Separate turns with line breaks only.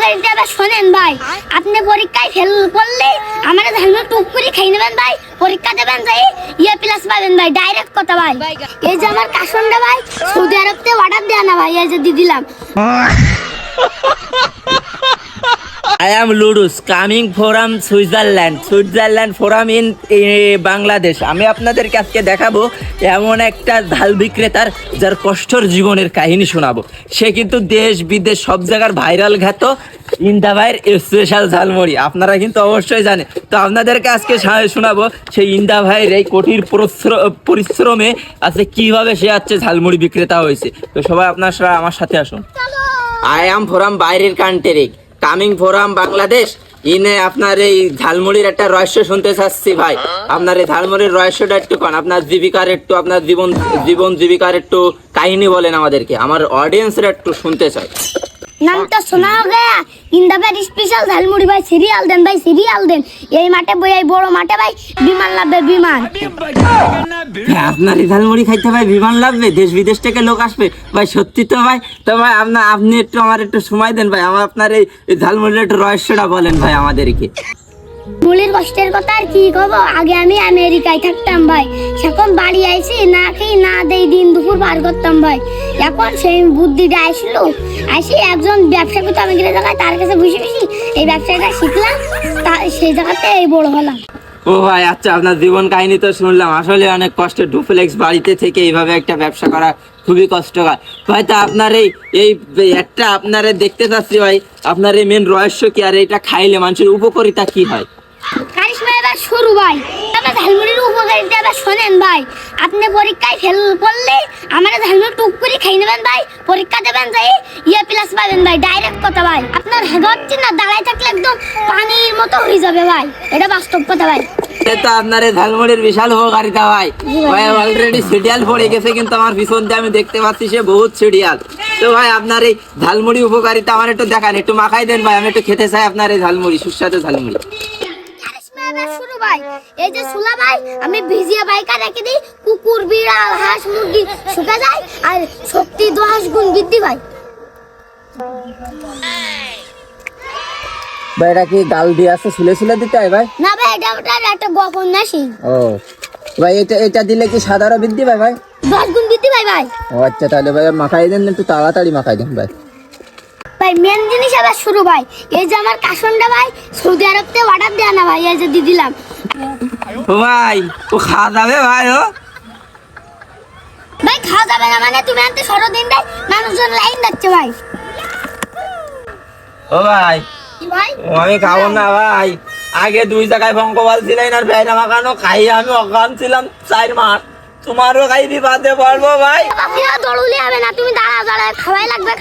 উপকারিতা এবার শোনেন ভাই। আপনি পরীক্ষায় ফেল করলে আমার ঝালমুড়ি টুক করে খেয়ে নেবেন ভাই। পরীক্ষা দেবেন যাই ইয়ে প্লাস পাবেন ভাই, ডাইরেক্ট কথা ভাই। এই যে আমার কাশনটা ভাই সৌদি আরব থেকে অর্ডার দেয়া না ভাই, এই যে দিয়ে দিলাম।
I am Ludus coming from Switzerland from in Bangladesh. আমি আপনাদেরকে আজকে দেখাবো এমন একটা ঝাল বিক্রেতার যার কষ্টের জীবনের কাহিনী শোনাবো। সে কিন্তু দেশ বিদেশ সব জায়গার ভাইরাল খ্যাত ইন্দা ভাইয়ের স্পেশাল ঝালমুড়ি, আপনারা কিন্তু অবশ্যই জানেন। তো আপনাদেরকে আজকে শোনাবো সেই ইন্দা ভাইয়ের এই কঠিন পরিশ্রমে আছে কিভাবে সে হচ্ছে ঝালমুড়ি বিক্রেতা হয়েছে। তো সবাই আপনারা আমার সাথে আসুন। আই এম ফ্রম বাইরের কান্ট্রি কামিং ফ্রম বাংলাদেশ। ইনে আপনার এই ঝালমুড়ির একটা রহস্য শুনতে চাচ্ছি ভাই। আপনার এই ঝালমুড়ির রহস্যটা একটু কোন, আপনার জীবিকার একটু, আপনার জীবন জীবিকার একটু কাহিনী বলেন আমাদেরকে, আমার অডিয়েন্সরা একটু শুনতে চাই।
নামটা শোনা হবে ইন্দা ভাই স্পেশাল ঝালমুড়ি ভাই, সিরিয়াল দেন ভাই, সিরিয়াল দেন। এই মাঠে বই, এই বড় মাঠে ভাই বিমান লাগবে, বিমান।
আপনার এই ঝালমুড়ি খাইতে ভাই বিমান লাগবে, দেশ বিদেশ থেকে লোক আসবে ভাই, সত্যি তো ভাই? তো ভাই আপনি একটু আমার একটু সময় দেন ভাই, আমার আপনার এই ঝালমুড়ির একটু রহস্যটা বলেন ভাই আমাদেরকে।
মুলির কষ্টের কথা আর কি কব। আগে আমি আমেরিকায় থাকতাম ভাই, এখন বাড়ি আইছি না খেয়ে না দেই দিন দুপুর পার করতাম ভাই। এখন সেই বুদ্ধিটা আসি একজন ব্যবসা করতে আমি গেলে জায়গায় তার কাছে বসে এই ব্যবসাটা শিখলাম, সেই জায়গাতে এই বড় হলাম।
ও ভাই আচ্ছা, আপনার জীবন কাহিনী তো শুনলাম, আসলে অনেক কষ্টের। ডুপ্লেক্স বাড়িতে থেকে এইভাবে একটা ব্যবসা করা খুবই কষ্টকর ভাই। তা আপনার এই একটা আপনারে দেখতে চাচ্ছি ভাই, আপনার এই মেন রহস্য কি, আর এটা খাইলে মানুষের উপকারিতা কি হয়?
কারিশমা এবার শুরু ভাই। তবে ঝালমুড়ির উপকারিতা এবার শোনেন ভাই। আপনি পরীক্ষায় ফেল করলে আমার ঝালমুড়ি টুক করে খেয়ে নেবেন ভাই। পরীক্ষা দেবেন যাই ইয়ে প্লাস পাবেন ভাই, ডাইরেক্ট কথা ভাই। আপনার হেগচ্ছি না দাঁড়ায় থাকলে একদম পানির মতো হয়ে যাবে ভাই, এটা বাস্তব কথা ভাই।
তো আপনার এই ঝালমুড়ির বিশাল উপকারিতা ভাই। ভাই অলরেডি সিরিয়াল পড়ে গেছে, কিন্তু আমার পিছন দিয়ে আমি দেখতে পাচ্ছি সে বহুত সিরিয়াল। তো ভাই আপনার এই ঝালমুড়ি উপকারিতা আমার একটু দেখান, একটু মাখাই দেন ভাই, আমি একটু খেতে চাই আপনার এই ঝালমুড়ি, সুস্বাদু ঝালমুড়ি।
শুরু ভাই। এই যে সুলা ভাই আমি ভিজিয়ে বাইকা রেখে দিই, কুকুর বিড়াল হাঁস মুরগি শুকা যায় আর শক্তি 10 গুণ বৃদ্ধি ভাই।
ভাই এটা কি গাল দিয়ে আছে, ছুলে দিতে হয় ভাই?
না ভাই, এটা একটা গোপন মেশিন।
ও ভাই, এটা দিলে কি সাধারণ বৃদ্ধি ভাই? ভাই
10 গুণ বৃদ্ধি ভাই ভাই।
ও আচ্ছা, তাহলে ভাই মাখাই দেন, একটু তাড়াতাড়ি মাখাই দেন ভাই।
ভাই মেন জিনিস আবার শুরু ভাই। এই যে আমার কাশনটা ভাই সৌদি আরব থেকে অর্ডার দেয়া না ভাই, এই যে দিয়ে দিলাম।
ও ভাই ও খাওয়া যাবে ভাই? ও
ভাই খাওয়া যাবে না মানে তুমি আনতে সরো দিন ভাই, মানুষজন লাইন যাচ্ছে ভাই।
ও ভাই
কি ভাই?
আমি খাবো না ভাই। আগে 2 জায়গায় ভঙ্কবাল ছিলেন আর ভেড়া মাখানো খাই আমি অজ্ঞান ছিলাম 4 মাস। তোমারও খাই বিপাদে পড়বো ভাই।
বাবা দৌড়ুলি হবে না, তুমি দাঁড়া খাওয়াই লাগবে।